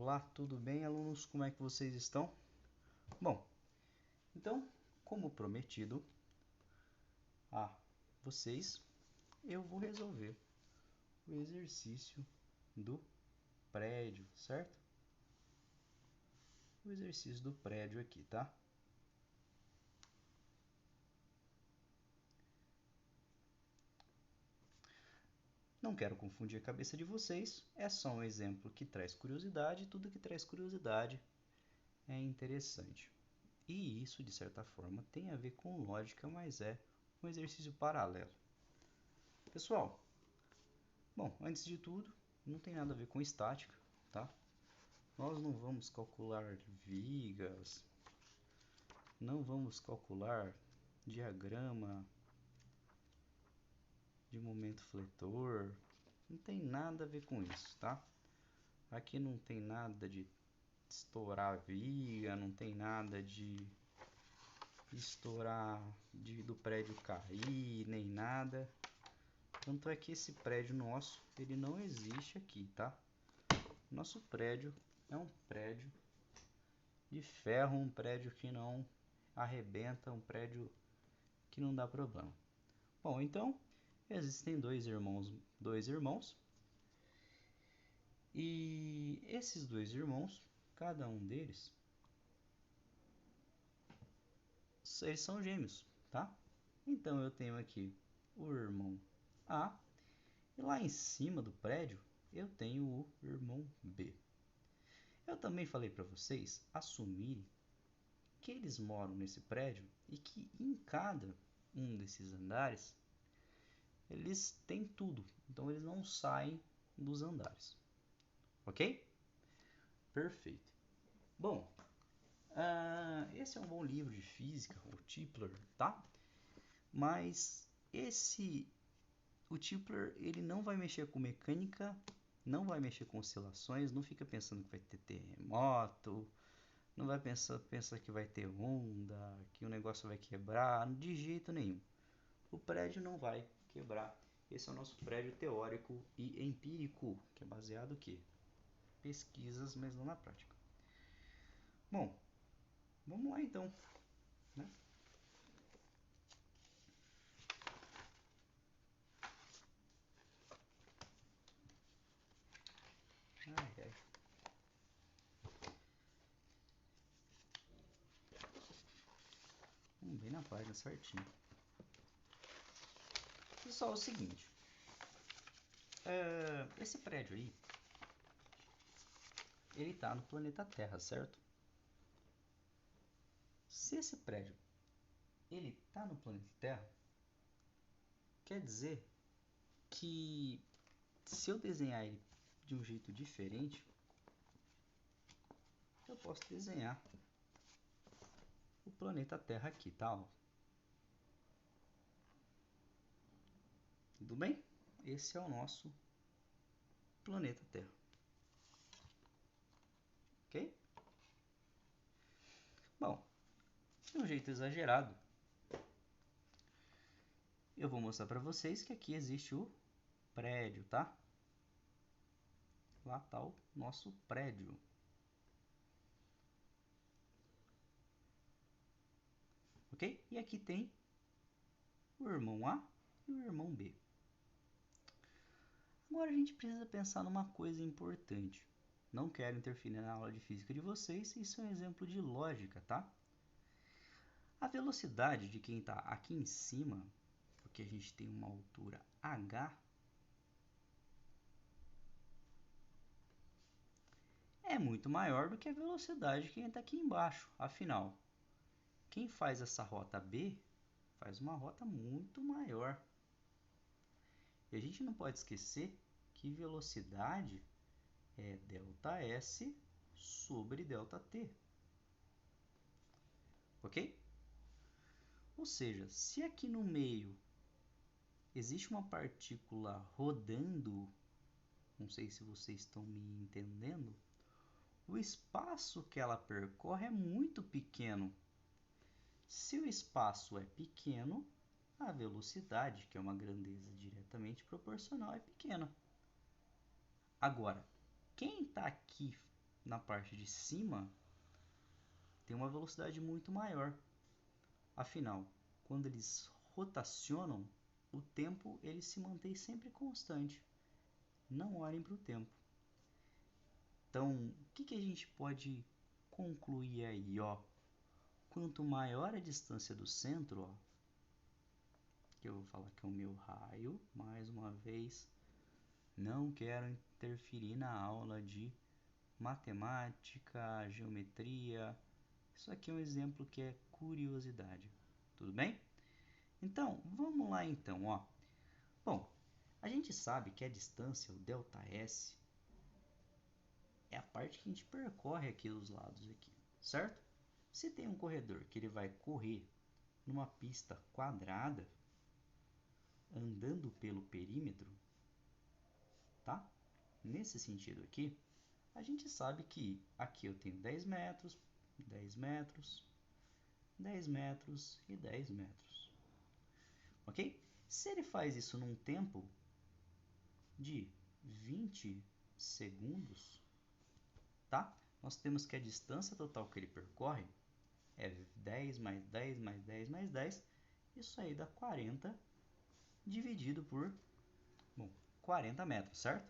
Olá, tudo bem, alunos? Como é que vocês estão? Bom, então, como prometido a vocês, eu vou resolver o exercício do prédio, certo? O exercício do prédio aqui, tá? Não quero confundir a cabeça de vocês, é só um exemplo que traz curiosidade, e tudo que traz curiosidade é interessante. E isso, de certa forma, tem a ver com lógica, mas é um exercício paralelo. Pessoal, bom, antes de tudo, não tem nada a ver com estática, tá? Nós não vamos calcular vigas, não vamos calcular diagrama de momento fletor, não tem nada a ver com isso, tá? Aqui não tem nada de estourar viga, não tem nada de estourar do prédio cair, nem nada. Tanto é que esse prédio nosso, ele não existe aqui, tá? Nosso prédio é um prédio de ferro, um prédio que não arrebenta, um prédio que não dá problema. Bom, então existem dois irmãos, e esses dois irmãos, cada um deles, eles são gêmeos, tá? Então eu tenho aqui o irmão A e lá em cima do prédio eu tenho o irmão B. Eu também falei para vocês assumirem que eles moram nesse prédio e que em cada um desses andares eles têm tudo, então eles não saem dos andares, ok? Perfeito. Bom, esse é um bom livro de física, o Tipler, tá? Mas o Tipler, ele não vai mexer com mecânica, não vai mexer com oscilações, não fica pensando que vai ter terremoto, não vai pensar que vai ter onda, que o negócio vai quebrar, de jeito nenhum. O prédio não vai quebrar. Esse é o nosso prédio teórico e empírico, que é baseado em quê? Pesquisas, mas não na prática. Bom, vamos lá então, né? Ai, ai. Vamos bem na página certinho. Pessoal, é o seguinte. Esse prédio aí, ele tá no planeta Terra, certo? Se esse prédio, ele tá no planeta Terra, quer dizer que se eu desenhar ele de um jeito diferente, eu posso desenhar o planeta Terra aqui, tá? Tudo bem? Esse é o nosso planeta Terra. Ok? Bom, de um jeito exagerado, eu vou mostrar para vocês que aqui existe o prédio, tá? Lá está o nosso prédio. Ok? E aqui tem o irmão A e o irmão B. Agora a gente precisa pensar numa coisa importante. Não quero interferir na aula de física de vocês, isso é um exemplo de lógica, tá? A velocidade de quem está aqui em cima, porque a gente tem uma altura h, é muito maior do que a velocidade de quem está aqui embaixo. Afinal, quem faz essa rota B faz uma rota muito maior. E a gente não pode esquecer que velocidade é ΔS sobre ΔT. Ok? Ou seja, se aqui no meio existe uma partícula rodando, não sei se vocês estão me entendendo, o espaço que ela percorre é muito pequeno. Se o espaço é pequeno, a velocidade, que é uma grandeza diretamente proporcional, é pequena. Agora, quem está aqui na parte de cima tem uma velocidade muito maior. Afinal, quando eles rotacionam, o tempo ele se mantém sempre constante. Não olhem para o tempo. Então, o que a gente pode concluir aí, ó? Quanto maior a distância do centro, ó, que eu vou falar que é o meu raio, mais uma vez, não quero interferir na aula de matemática, geometria. Isso aqui é um exemplo que é curiosidade, tudo bem? Então, vamos lá então, ó. Bom, a gente sabe que a distância, o ΔS, é a parte que a gente percorre aqui dos lados aqui, certo? Se tem um corredor que ele vai correr numa pista quadrada, andando pelo perímetro, tá? Nesse sentido aqui, a gente sabe que aqui eu tenho 10 metros, 10 metros, 10 metros e 10 metros, ok? Se ele faz isso num tempo de 20 segundos, tá? Nós temos que a distância total que ele percorre é 10 mais 10 mais 10 mais 10. Isso aí dá 40 dividido por, bom, 40 metros, certo?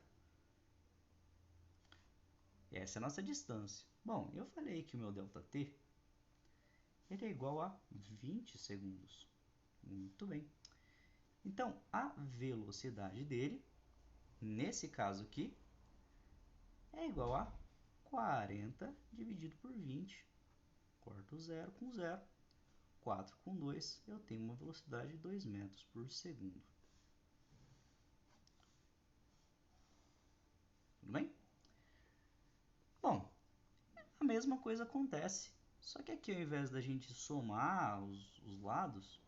Essa é a nossa distância. Bom, eu falei que o meu ΔT ele é igual a 20 segundos. Muito bem. Então, a velocidade dele, nesse caso aqui, é igual a 40 dividido por 20. Corto 0 com 0. 4 com 2, eu tenho uma velocidade de 2 metros por segundo. Tudo bem? Bom, a mesma coisa acontece, só que aqui ao invés da gente somar os lados,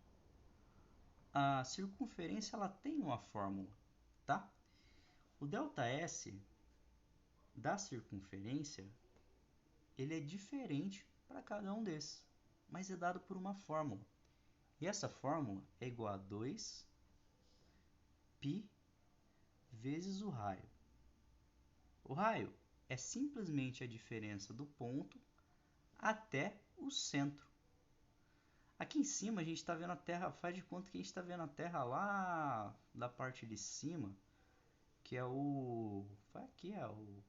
a circunferência ela tem uma fórmula, tá? O ΔS da circunferência, ele é diferente para cada um desses, mas é dado por uma fórmula. E essa fórmula é igual a 2π vezes o raio. O raio é simplesmente a diferença do ponto até o centro. Aqui em cima a gente está vendo a Terra, faz de conta que a gente está vendo a Terra lá da parte de cima, que é o... aqui é o...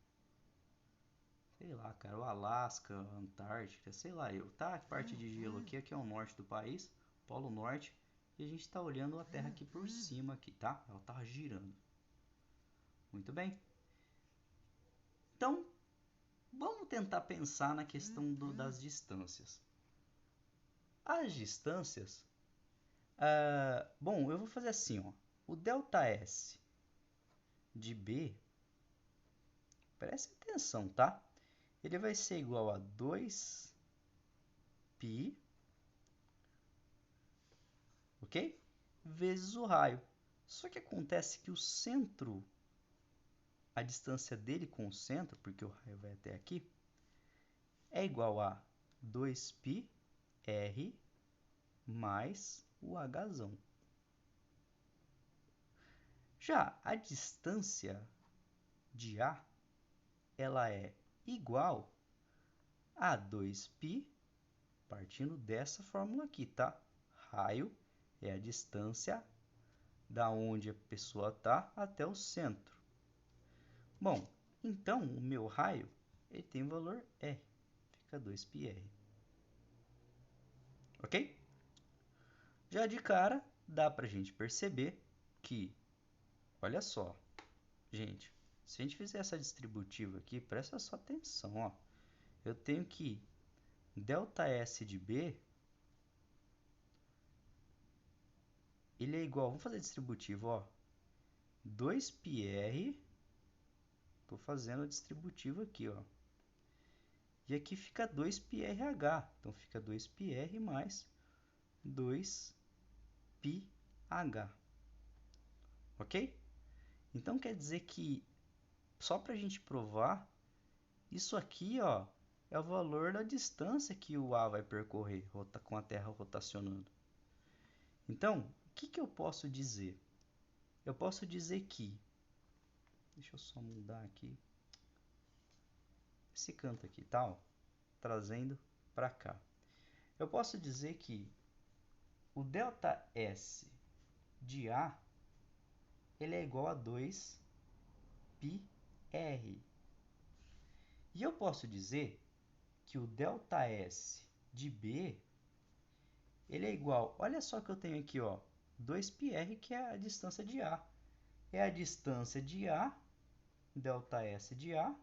sei lá, cara, o Alasca, Antártica, sei lá eu, tá? A parte de gelo aqui é o norte do país, Polo Norte, e a gente está olhando a Terra aqui por cima, aqui, tá? Ela está girando. Muito bem. Então, vamos tentar pensar na questão das distâncias. As distâncias, bom, eu vou fazer assim, ó. O ΔS de B, preste atenção, tá? Ele vai ser igual a 2π, ok? Vezes o raio. Só que acontece que o centro, a distância dele com o centro, porque o raio vai até aqui, é igual a 2πr mais o hzão. Já a distância de A, ela é igual a 2π, partindo dessa fórmula aqui, tá? Raio é a distância da onde a pessoa está até o centro. Bom, então o meu raio ele tem o valor R, fica 2πr. Ok? Já de cara, dá para a gente perceber que, olha só, gente, se a gente fizer essa distributiva aqui, presta só atenção, ó. Eu tenho que ΔS de B, ele é igual, vamos fazer distributivo, ó, 2πr, estou fazendo a distributiva aqui, ó. E aqui fica 2πrh, então fica 2πr mais 2πh, ok? Então quer dizer que, só para a gente provar, isso aqui, ó, é o valor da distância que o A vai percorrer com a Terra rotacionando. Então, o que eu posso dizer? Eu posso dizer que, deixa eu só mudar aqui. esse canto aqui, tá? Ó, trazendo para cá. Eu posso dizer que o ΔS de A ele é igual a 2πr. E eu posso dizer que o ΔS de B ele é igual, olha só que eu tenho aqui, ó, 2πr, que é a distância de A. É a distância de A, ΔS de A,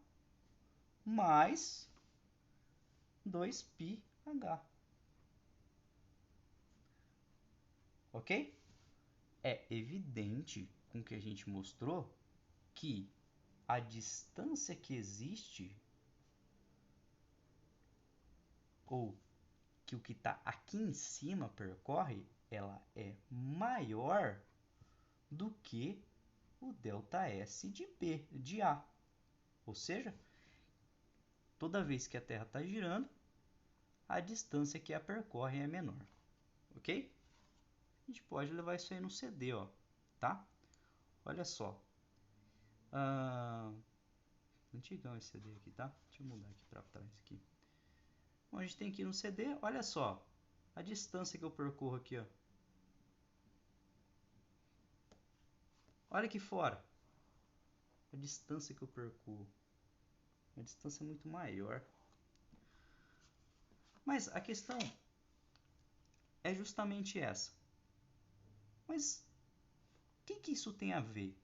mais 2πh. Ok? É evidente com o que a gente mostrou que a distância que existe, ou que o que está aqui em cima percorre, ela é maior do que o ΔS de B, de A. Ou seja, toda vez que a Terra está girando, a distância que a percorre é menor. Ok? A gente pode levar isso aí no CD, ó, tá? Olha só. Antigão esse CD aqui, tá? Deixa eu mudar aqui para trás aqui. Bom, a gente tem aqui no CD, olha só, a distância que eu percorro aqui, ó. Olha aqui fora, a distância que eu percorro. Uma distância muito maior. Mas a questão é justamente essa. Mas o que isso tem a ver?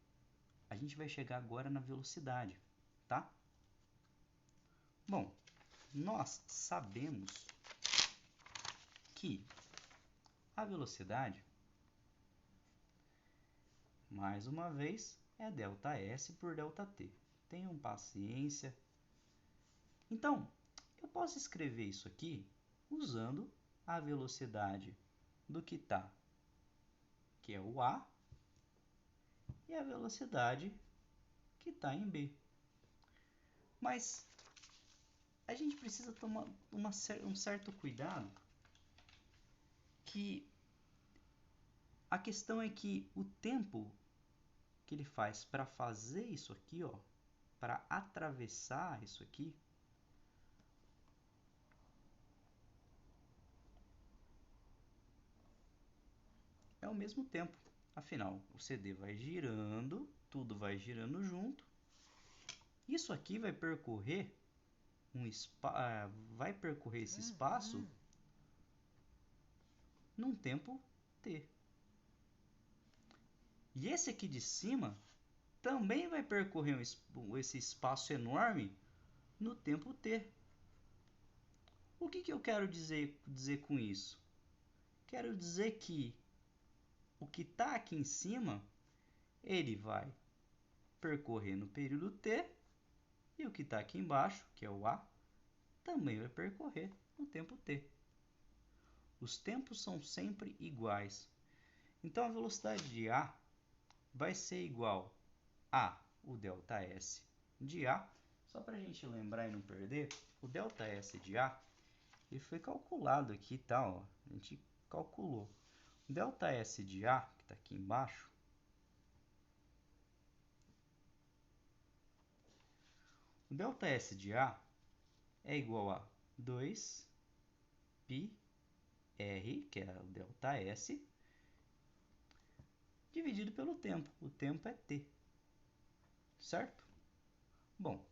A gente vai chegar agora na velocidade, tá? Bom, nós sabemos que a velocidade, mais uma vez, é ΔS por ΔT. Tenham paciência. Então, eu posso escrever isso aqui usando a velocidade do que está, que é o A, e a velocidade que está em B. Mas a gente precisa tomar um certo cuidado, que a questão é que o tempo que ele faz para fazer isso aqui, ó, para atravessar isso aqui, é o mesmo tempo. Afinal, o CD vai girando, tudo vai girando junto. Isso aqui vai percorrer esse espaço num tempo t. E esse aqui de cima também vai percorrer esse espaço enorme no tempo t. O que eu quero dizer com isso? Quero dizer que o que está aqui em cima, ele vai percorrer no período t, e o que está aqui embaixo, que é o A, também vai percorrer no tempo t. Os tempos são sempre iguais. Então, a velocidade de A vai ser igual a o ΔS de A. Só para a gente lembrar e não perder, o ΔS de A ele foi calculado aqui, tá? Ó, a gente calculou. O ΔS de A, que está aqui embaixo, o ΔS de A é igual a 2πr, que é o ΔS, dividido pelo tempo. O tempo é t, certo? Bom,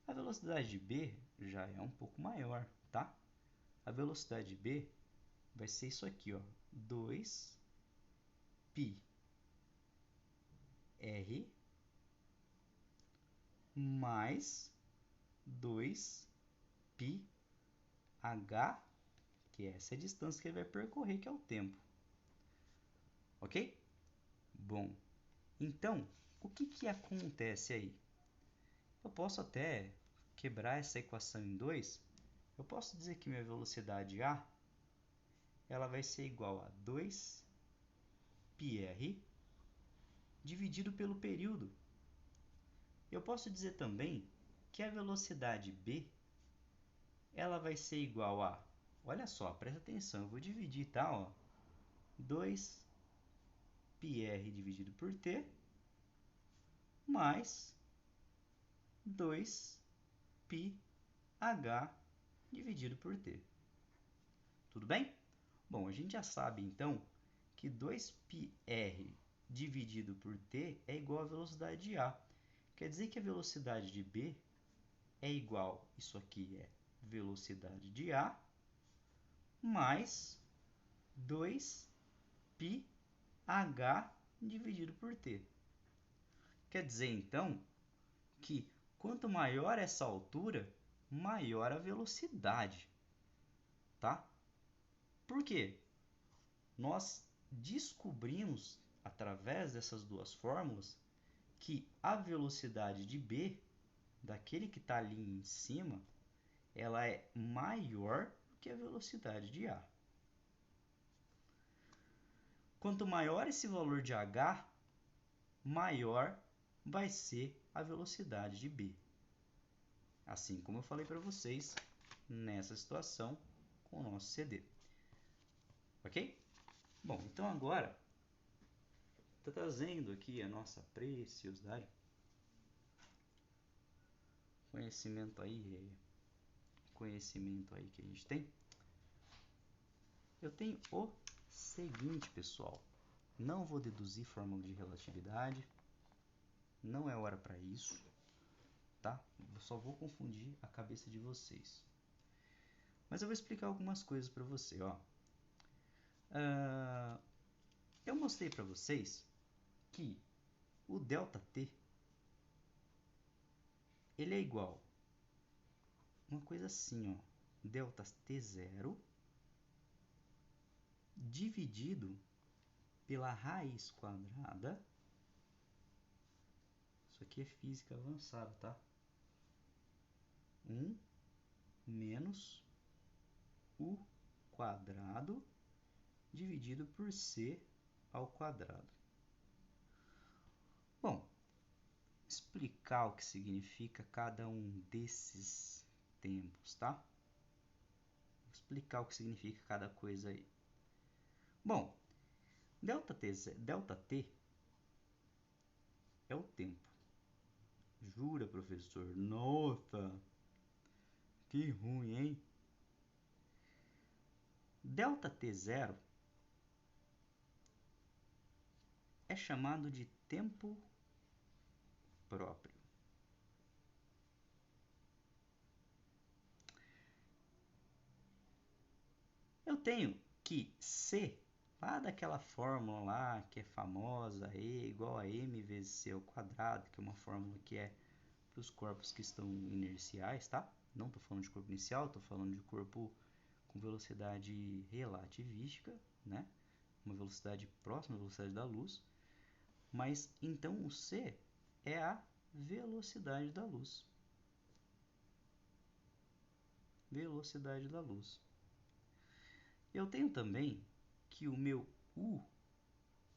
a velocidade de B já é um pouco maior, tá? A velocidade de B vai ser isso aqui, ó, 2πr mais 2πh, que essa é a distância que ele vai percorrer, que é o tempo. Ok? Bom, então, o que acontece aí? Eu posso até quebrar essa equação em dois. Eu posso dizer que minha velocidade A ela vai ser igual a 2πr dividido pelo período. Eu posso dizer também que a velocidade B ela vai ser igual a, olha só, presta atenção, eu vou dividir, tá? Ó, 2πr dividido por t mais 2πh. h dividido por t. Tudo bem? Bom, a gente já sabe, então, que 2πr dividido por t é igual à velocidade de A. Quer dizer que a velocidade de B é igual, isso aqui é velocidade de A, mais 2πh dividido por t. Quer dizer, então, que quanto maior essa altura, maior a velocidade, tá? Por quê? Nós descobrimos, através dessas duas fórmulas, que a velocidade de B, daquele que está ali em cima, ela é maior que a velocidade de A. Quanto maior esse valor de h, maior vai ser a velocidade de B. Assim como eu falei para vocês nessa situação com o nosso CD. Ok? Bom, então agora, estou trazendo aqui a nossa preciosidade. Conhecimento aí que a gente tem. Eu tenho o seguinte, pessoal. Não vou deduzir fórmula de relatividade. Não é hora para isso. Tá? Eu só vou confundir a cabeça de vocês. Mas eu vou explicar algumas coisas para você. Ó. Eu mostrei para vocês que o ΔT ele é igual uma coisa assim, ó, ΔT0 dividido pela raiz quadrada. Isso aqui é física avançada, tá? 1 menos u quadrado dividido por c ao quadrado. Bom, explicar o que significa cada um desses tempos, tá? Vou explicar o que significa cada coisa aí. Bom, ΔT é o tempo. Jura, professor? Nossa, que ruim, hein? ΔT0 é chamado de tempo próprio. Eu tenho que C, lá daquela fórmula lá que é famosa, E igual a m vezes c ao quadrado, que é uma fórmula que é para os corpos que estão inerciais, tá? Não estou falando de corpo inicial, estou falando de corpo com velocidade relativística, né? Uma velocidade próxima à velocidade da luz. Mas então o c é a velocidade da luz. Velocidade da luz. Eu tenho também que o meu u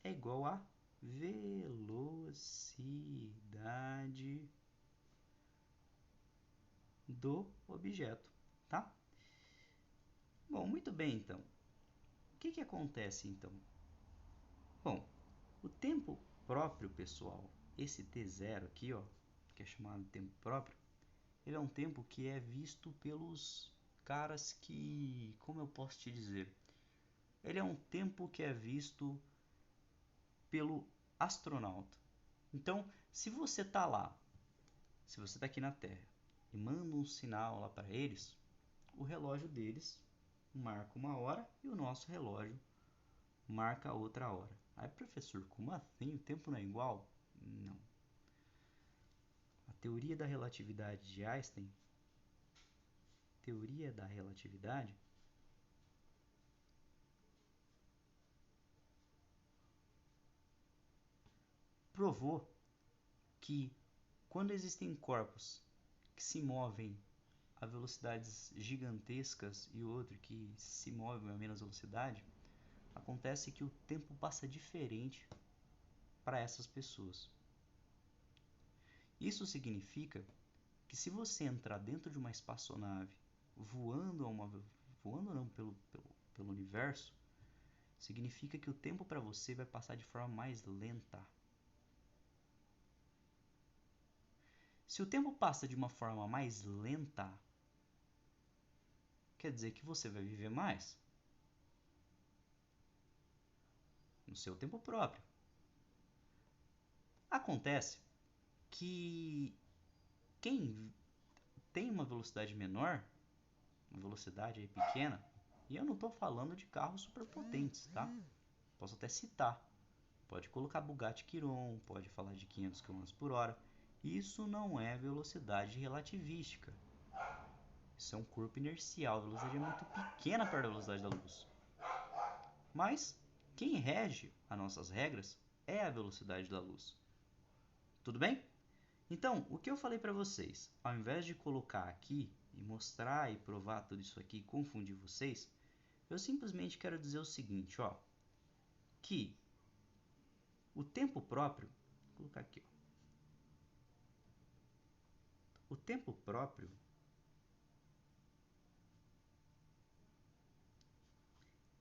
é igual a velocidade do objeto, tá? Bom, muito bem, então. O que acontece, então? Bom, o tempo próprio, pessoal, esse t0 aqui, ó, que é chamado de tempo próprio, ele é um tempo que é visto pelos caras que, como eu posso te dizer, ele é um tempo que é visto pelo astronauta. Então, se você está lá, se você está aqui na Terra e manda um sinal lá para eles, o relógio deles marca uma hora e o nosso relógio marca outra hora. Aí, professor, como assim? O tempo não é igual? Não. A teoria da relatividade de Einstein, teoria da relatividade, provou que quando existem corpos que se movem a velocidades gigantescas e outro que se move a menos velocidade, acontece que o tempo passa diferente para essas pessoas. Isso significa que se você entrar dentro de uma espaçonave voando não pelo universo, significa que o tempo para você vai passar de forma mais lenta. Se o tempo passa de uma forma mais lenta, quer dizer que você vai viver mais no seu tempo próprio. Acontece que quem tem uma velocidade menor, uma velocidade aí pequena, e eu não estou falando de carros superpotentes, tá? Posso até citar. Pode colocar Bugatti Chiron, pode falar de 500 km por hora. Isso não é velocidade relativística. Isso é um corpo inercial. A velocidade é muito pequena perto da velocidade da luz. Mas quem rege as nossas regras é a velocidade da luz. Tudo bem? Então, o que eu falei para vocês, ao invés de colocar aqui e mostrar e provar tudo isso aqui e confundir vocês, eu simplesmente quero dizer o seguinte, ó, que o tempo próprio, vou colocar aqui, ó, o tempo próprio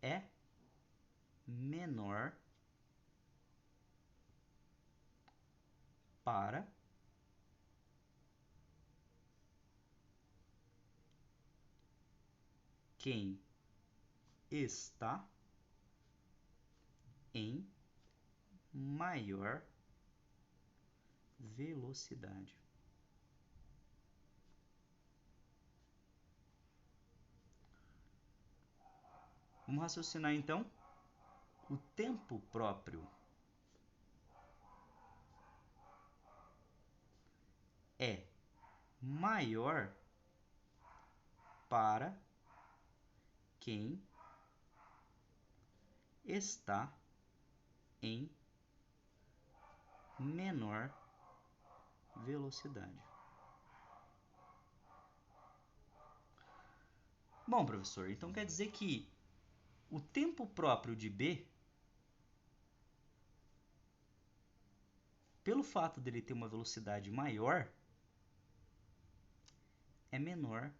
é menor para quem está em maior velocidade. Vamos raciocinar então. O tempo próprio é maior para quem está em menor velocidade. Bom, professor, então quer dizer que o tempo próprio de B, pelo fato dele ter uma velocidade maior, é menor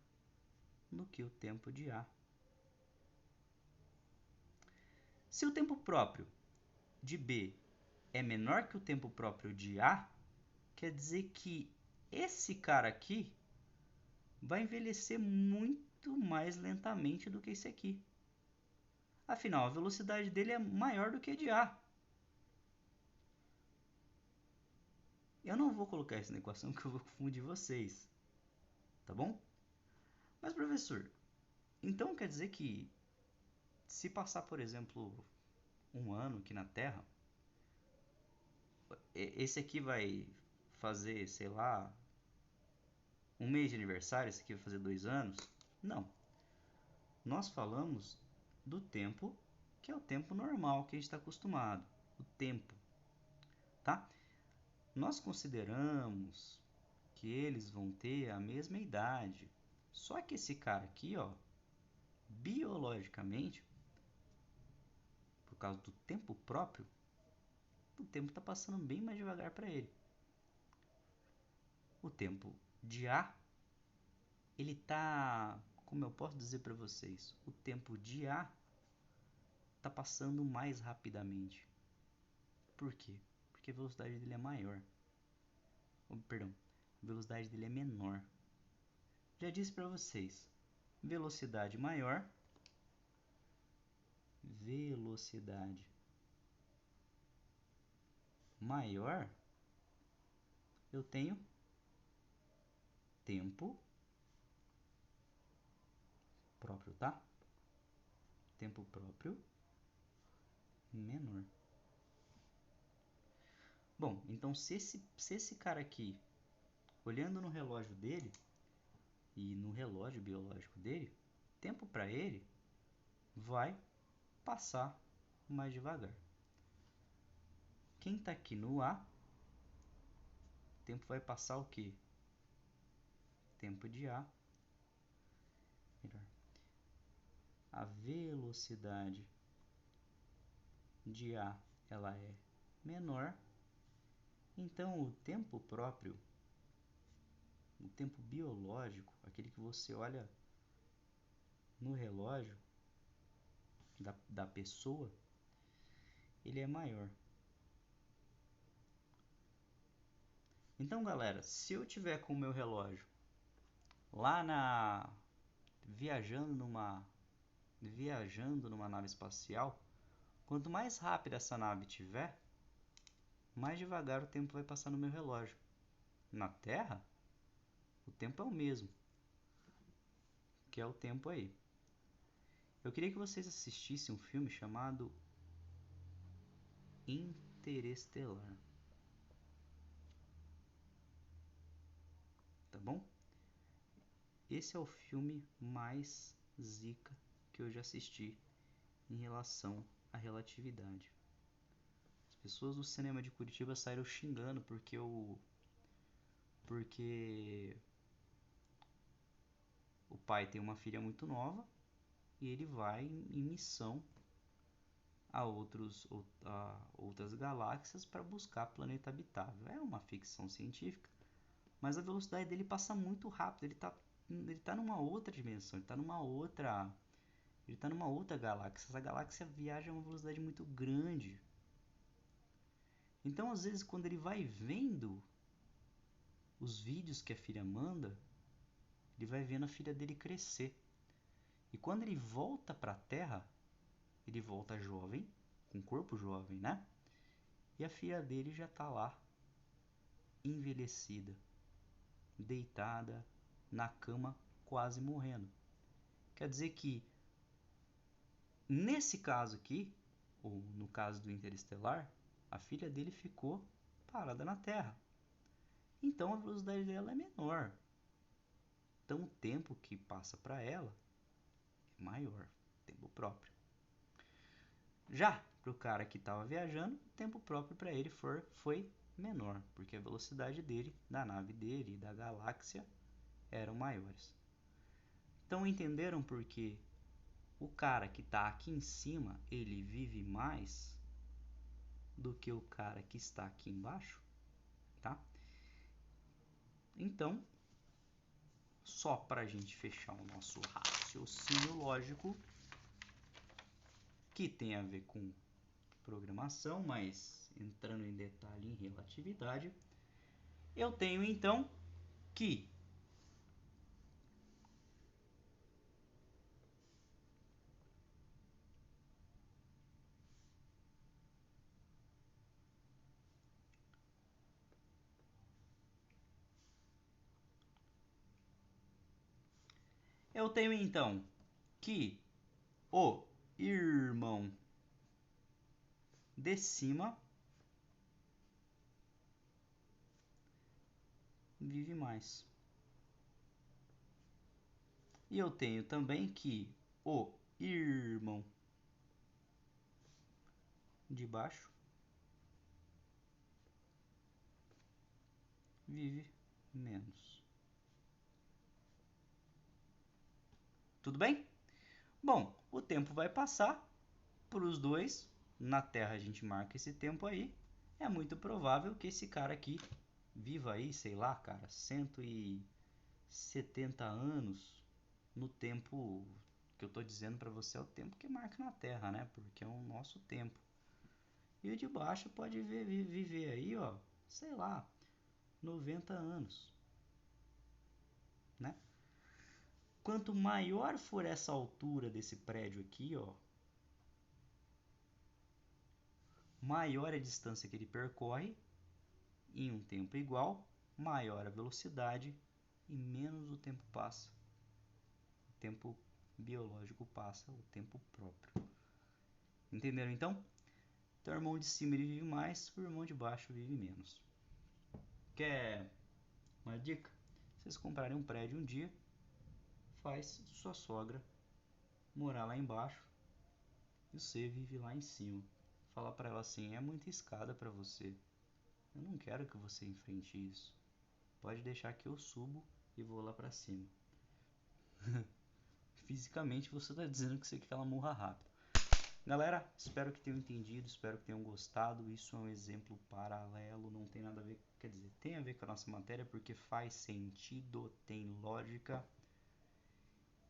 do que o tempo de A. Se o tempo próprio de B é menor que o tempo próprio de A, quer dizer que esse cara aqui vai envelhecer muito mais lentamente do que esse aqui. Afinal, a velocidade dele é maior do que a de A. Eu não vou colocar isso na equação que eu vou confundir vocês, tá bom? Mas, professor, então quer dizer que se passar, por exemplo, um ano aqui na Terra, esse aqui vai fazer, sei lá, um mês de aniversário, esse aqui vai fazer 2 anos? Não. Nós falamos do tempo, que é o tempo normal que a gente está acostumado. O tempo, tá? Nós consideramos que eles vão ter a mesma idade. Só que esse cara aqui, ó, biologicamente, por causa do tempo próprio, o tempo está passando bem mais devagar para ele. O tempo de A, ele tá, como eu posso dizer para vocês, o tempo de A está passando mais rapidamente. Por quê? Porque a velocidade dele é maior. Perdão, a velocidade dele é menor. Já disse para vocês, velocidade maior, eu tenho tempo próprio, tá? Tempo próprio menor. Bom, então se esse cara aqui, olhando no relógio dele e no relógio biológico dele, tempo para ele vai passar mais devagar. Quem está aqui no A, o tempo vai passar o quê? Tempo de A. Melhor. A velocidade de A ela é menor, então o tempo próprio, o tempo biológico, aquele que você olha no relógio da pessoa, ele é maior. Então, galera, se eu tiver com o meu relógio lá na... viajando numa nave espacial, quanto mais rápida essa nave tiver, mais devagar o tempo vai passar no meu relógio. Na Terra, o tempo é o mesmo, que é o tempo aí. Eu queria que vocês assistissem um filme chamado Interestelar. Tá bom? Esse é o filme mais zica que eu já assisti em relação à relatividade. As pessoas do cinema de Curitiba saíram xingando porque o pai tem uma filha muito nova e ele vai em missão a outras galáxias para buscar planeta habitável. É uma ficção científica, mas a velocidade dele passa muito rápido. Ele tá numa outra dimensão, ele tá numa outra galáxia. Essa galáxia viaja a uma velocidade muito grande. Então, às vezes, quando ele vai vendo os vídeos que a filha manda, ele vai vendo a filha dele crescer. E quando ele volta para a Terra, ele volta jovem, com corpo jovem, né? E a filha dele já tá lá, envelhecida, deitada na cama, quase morrendo. Quer dizer que, nesse caso aqui, ou no caso do Interestelar, a filha dele ficou parada na Terra. Então a velocidade dela é menor. Então o tempo que passa para ela é maior, tempo próprio. Já para o cara que estava viajando, o tempo próprio para ele foi menor, porque a velocidade dele, da nave dele e da galáxia eram maiores. Então entenderam por que o cara que está aqui em cima, ele vive mais do que o cara que está aqui embaixo, tá? Então, só para a gente fechar o nosso raciocínio lógico, que tem a ver com programação, mas entrando em detalhe em relatividade, eu tenho então que o irmão de cima vive mais. E eu tenho também que o irmão de baixo vive menos. Tudo bem? Bom, o tempo vai passar para os dois. Na Terra a gente marca esse tempo aí. É muito provável que esse cara aqui viva aí, sei lá, cara, 170 anos no tempo que eu tô dizendo para você, é o tempo que marca na Terra, né? Porque é o nosso tempo. E o de baixo pode viver aí, ó, sei lá, 90 anos, né? Quanto maior for essa altura desse prédio aqui, ó, maior a distância que ele percorre em um tempo igual, maior a velocidade e menos o tempo passa. O tempo biológico passa, o tempo próprio. Entenderam então? Então o irmão de cima ele vive mais, o irmão de baixo vive menos. Quer uma dica? Se vocês comprarem um prédio um dia, faz sua sogra morar lá embaixo e você vive lá em cima. Fala para ela assim, é muita escada para você. Eu não quero que você enfrente isso. Pode deixar que eu subo e vou lá para cima. Fisicamente você está dizendo que você quer que ela morra rápido. Galera, espero que tenham entendido, espero que tenham gostado. Isso é um exemplo paralelo, não tem nada a ver, quer dizer, tem a ver com a nossa matéria porque faz sentido, tem lógica.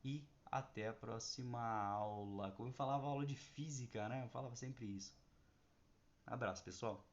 E até a próxima aula. Como eu falava, aula de física, né? Eu falava sempre isso. Abraço, pessoal.